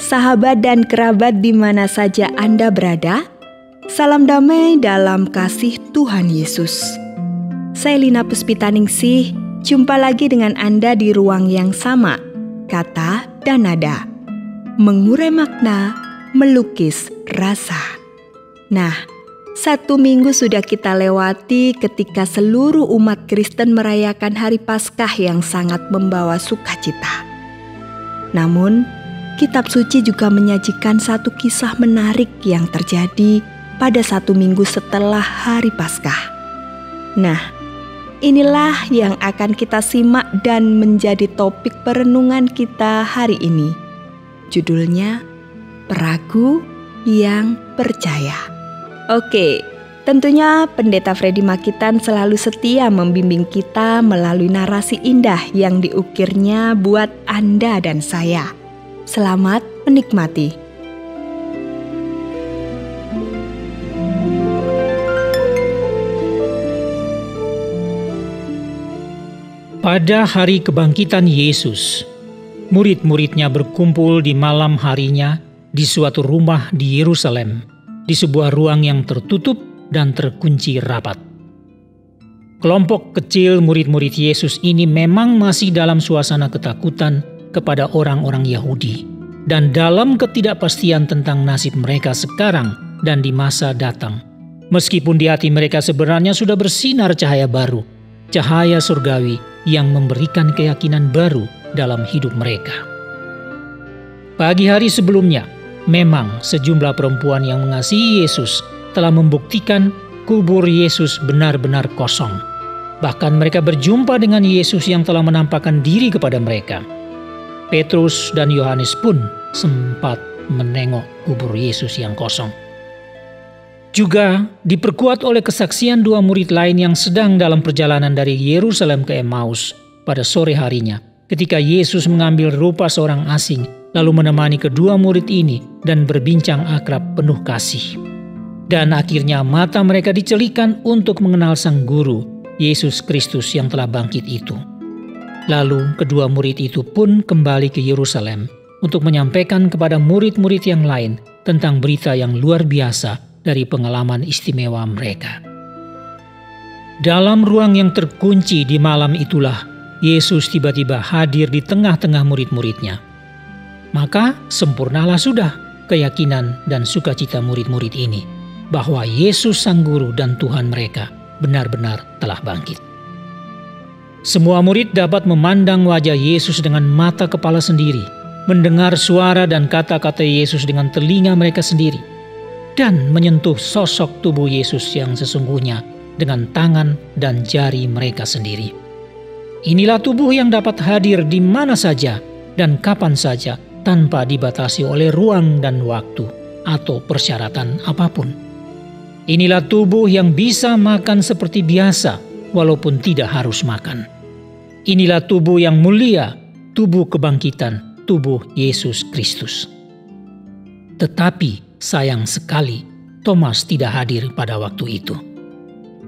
sahabat dan kerabat di mana saja Anda berada. Salam damai dalam kasih Tuhan Yesus. Saya Lina Puspitaningsih, jumpa lagi dengan Anda di ruang yang sama, kata dan nada. Mengurai makna, melukis rasa. Nah, 1 minggu sudah kita lewati ketika seluruh umat Kristen merayakan Hari Paskah yang sangat membawa sukacita. Namun, Kitab Suci juga menyajikan satu kisah menarik yang terjadi pada 1 minggu setelah Hari Paskah. Nah, inilah yang akan kita simak dan menjadi topik perenungan kita hari ini. Judulnya, Peragu yang Percaya. Oke, tentunya Pendeta Freddy Makitan selalu setia membimbing kita melalui narasi indah yang diukirnya buat Anda dan saya. Selamat menikmati. Pada hari kebangkitan Yesus, murid-muridnya berkumpul di malam harinya di suatu rumah di Yerusalem, di sebuah ruang yang tertutup dan terkunci rapat. Kelompok kecil murid-murid Yesus ini memang masih dalam suasana ketakutan kepada orang-orang Yahudi dan dalam ketidakpastian tentang nasib mereka sekarang dan di masa datang. Meskipun di hati mereka sebenarnya sudah bersinar cahaya baru, cahaya surgawi yang memberikan keyakinan baru dalam hidup mereka. Pagi hari sebelumnya, memang sejumlah perempuan yang mengasihi Yesus telah membuktikan kubur Yesus benar-benar kosong. Bahkan mereka berjumpa dengan Yesus yang telah menampakkan diri kepada mereka. Petrus dan Yohanes pun sempat menengok kubur Yesus yang kosong. Juga diperkuat oleh kesaksian 2 murid lain yang sedang dalam perjalanan dari Yerusalem ke Emmaus pada sore harinya, ketika Yesus mengambil rupa seorang asing lalu menemani kedua murid ini dan berbincang akrab penuh kasih. Dan akhirnya mata mereka dicelikan untuk mengenal Sang Guru, Yesus Kristus yang telah bangkit itu. Lalu kedua murid itu pun kembali ke Yerusalem untuk menyampaikan kepada murid-murid yang lain tentang berita yang luar biasa dari pengalaman istimewa mereka. Dalam ruang yang terkunci di malam itulah, Yesus tiba-tiba hadir di tengah-tengah murid-muridnya. Maka sempurnalah sudah keyakinan dan sukacita murid-murid ini bahwa Yesus Sang Guru dan Tuhan mereka benar-benar telah bangkit. Semua murid dapat memandang wajah Yesus dengan mata kepala sendiri, mendengar suara dan kata-kata Yesus dengan telinga mereka sendiri, dan menyentuh sosok tubuh Yesus yang sesungguhnya dengan tangan dan jari mereka sendiri. Inilah tubuh yang dapat hadir di mana saja dan kapan saja tanpa dibatasi oleh ruang dan waktu atau persyaratan apapun. Inilah tubuh yang bisa makan seperti biasa walaupun tidak harus makan. Inilah tubuh yang mulia, tubuh kebangkitan, tubuh Yesus Kristus. Tetapi sayang sekali Thomas tidak hadir pada waktu itu.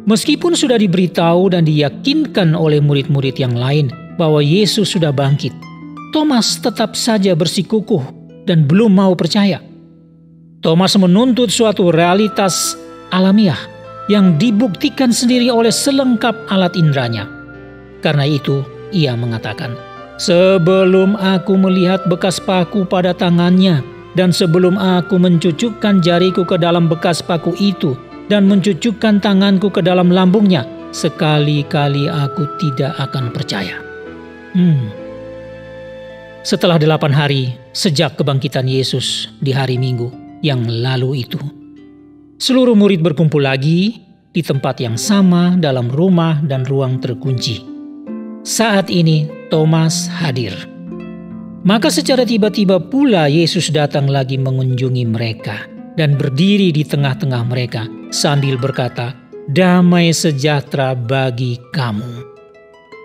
Meskipun sudah diberitahu dan diyakinkan oleh murid-murid yang lain bahwa Yesus sudah bangkit, Thomas tetap saja bersikukuh dan belum mau percaya. Thomas menuntut suatu realitas alamiah yang dibuktikan sendiri oleh selengkap alat inderanya. Karena itu ia mengatakan, "Sebelum aku melihat bekas paku pada tangannya, dan sebelum aku mencucukkan jariku ke dalam bekas paku itu, dan mencucukkan tanganku ke dalam lambungnya, sekali-kali aku tidak akan percaya." Setelah 8 hari sejak kebangkitan Yesus di hari Minggu yang lalu itu, seluruh murid berkumpul lagi di tempat yang sama dalam rumah dan ruang terkunci. Saat ini Thomas hadir. Maka secara tiba-tiba pula Yesus datang lagi mengunjungi mereka dan berdiri di tengah-tengah mereka sambil berkata, "Damai sejahtera bagi kamu."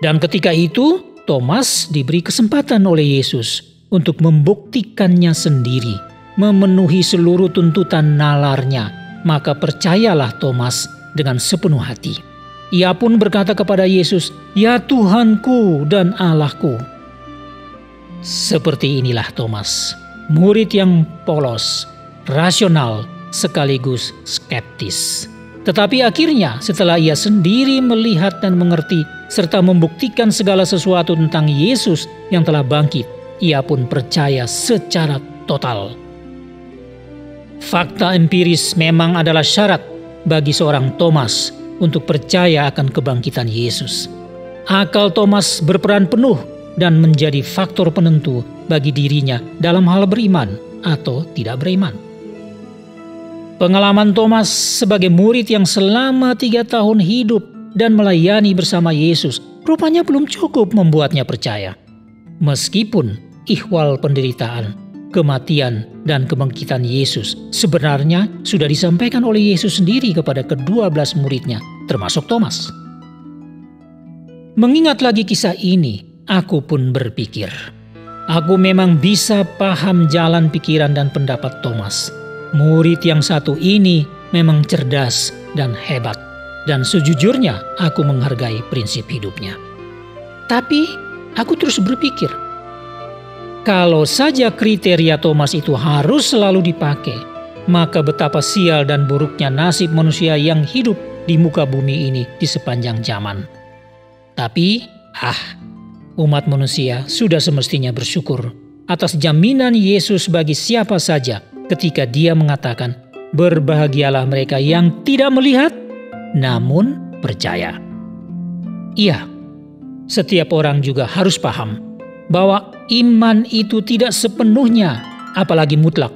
Dan ketika itu Thomas diberi kesempatan oleh Yesus untuk membuktikannya sendiri, memenuhi seluruh tuntutan nalarnya. Maka percayalah Thomas dengan sepenuh hati. Ia pun berkata kepada Yesus, "Ya Tuhanku dan Allahku." Seperti inilah Thomas, murid yang polos, rasional, sekaligus skeptis. Tetapi akhirnya setelah ia sendiri melihat dan mengerti serta membuktikan segala sesuatu tentang Yesus yang telah bangkit, ia pun percaya secara total. Fakta empiris memang adalah syarat bagi seorang Thomas untuk percaya akan kebangkitan Yesus. Akal Thomas berperan penuh dan menjadi faktor penentu bagi dirinya dalam hal beriman atau tidak beriman. Pengalaman Thomas sebagai murid yang selama 3 tahun hidup dan melayani bersama Yesus rupanya belum cukup membuatnya percaya. Meskipun ihwal penderitaan, kematian, dan kebangkitan Yesus sebenarnya sudah disampaikan oleh Yesus sendiri kepada ke-12 muridnya, termasuk Thomas. Mengingat lagi kisah ini, aku pun berpikir, aku memang bisa paham jalan pikiran dan pendapat Thomas. Murid yang satu ini memang cerdas dan hebat, dan sejujurnya aku menghargai prinsip hidupnya. Tapi aku terus berpikir, kalau saja kriteria Thomas itu harus selalu dipakai, maka betapa sial dan buruknya nasib manusia yang hidup di muka bumi ini di sepanjang zaman. Tapi, umat manusia sudah semestinya bersyukur atas jaminan Yesus bagi siapa saja ketika dia mengatakan, berbahagialah mereka yang tidak melihat, namun percaya. Iya, setiap orang juga harus paham bahwa iman itu tidak sepenuhnya, apalagi mutlak,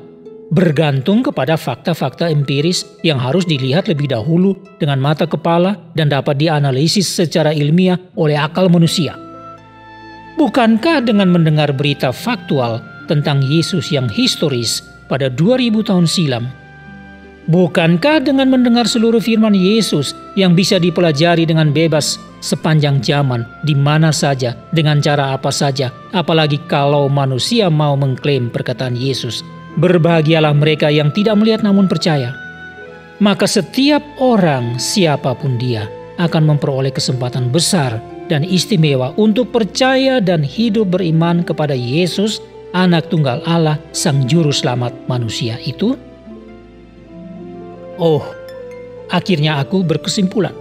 bergantung kepada fakta-fakta empiris yang harus dilihat lebih dahulu dengan mata kepala dan dapat dianalisis secara ilmiah oleh akal manusia. Bukankah dengan mendengar berita faktual tentang Yesus yang historis pada 2000 tahun silam, bukankah dengan mendengar seluruh firman Yesus yang bisa dipelajari dengan bebas sepanjang zaman, di mana saja, dengan cara apa saja, apalagi kalau manusia mau mengklaim perkataan Yesus, berbahagialah mereka yang tidak melihat namun percaya, maka setiap orang, siapapun dia, akan memperoleh kesempatan besar dan istimewa untuk percaya dan hidup beriman kepada Yesus, Anak Tunggal Allah, Sang Juru Selamat manusia itu. Akhirnya aku berkesimpulan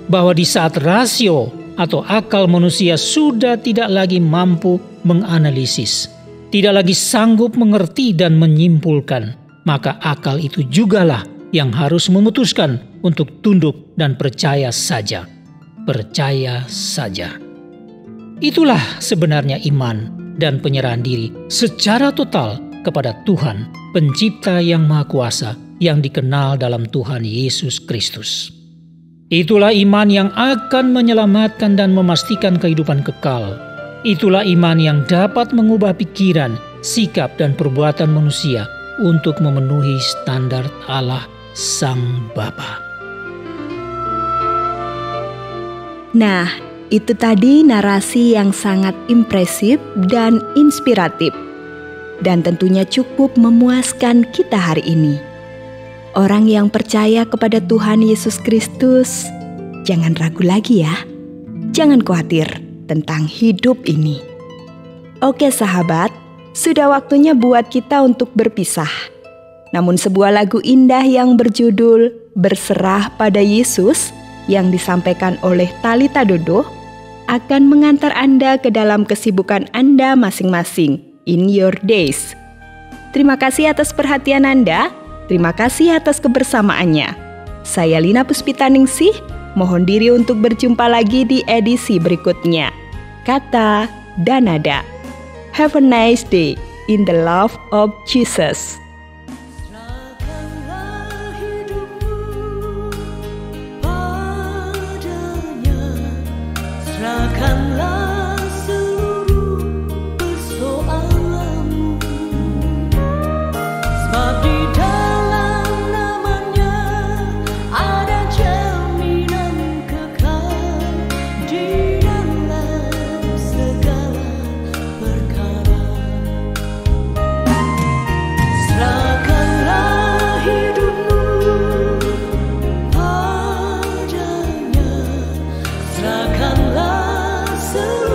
bahwa di saat rasio atau akal manusia sudah tidak lagi mampu menganalisis, tidak lagi sanggup mengerti dan menyimpulkan, maka akal itu jugalah yang harus memutuskan untuk tunduk dan percaya saja. Percaya saja. Itulah sebenarnya iman dan penyerahan diri secara total kepada Tuhan, Pencipta yang Maha Kuasa, yang dikenal dalam Tuhan Yesus Kristus. Itulah iman yang akan menyelamatkan dan memastikan kehidupan kekal. Itulah iman yang dapat mengubah pikiran, sikap, dan perbuatan manusia untuk memenuhi standar Allah Sang Bapa. Nah, itu tadi narasi yang sangat impresif dan inspiratif, dan tentunya cukup memuaskan kita hari ini. Orang yang percaya kepada Tuhan Yesus Kristus, jangan ragu lagi ya. Jangan khawatir tentang hidup ini. Oke sahabat, sudah waktunya buat kita untuk berpisah. Namun sebuah lagu indah yang berjudul Berserah pada Yesus yang disampaikan oleh Thalita Dodo akan mengantar Anda ke dalam kesibukan Anda masing-masing in your days. Terima kasih atas perhatian Anda. Terima kasih atas kebersamaannya. Saya Lina Puspitaningsih, mohon diri untuk berjumpa lagi di edisi berikutnya. Kata dan nada. Have a nice day in the love of Jesus. Serahkanlah seluruh persoalanmu, sebab di dalam namanya ada jaminan kekal di dalam segala perkara. Serahkanlah hidupmu padanya, serahkanlah seluruh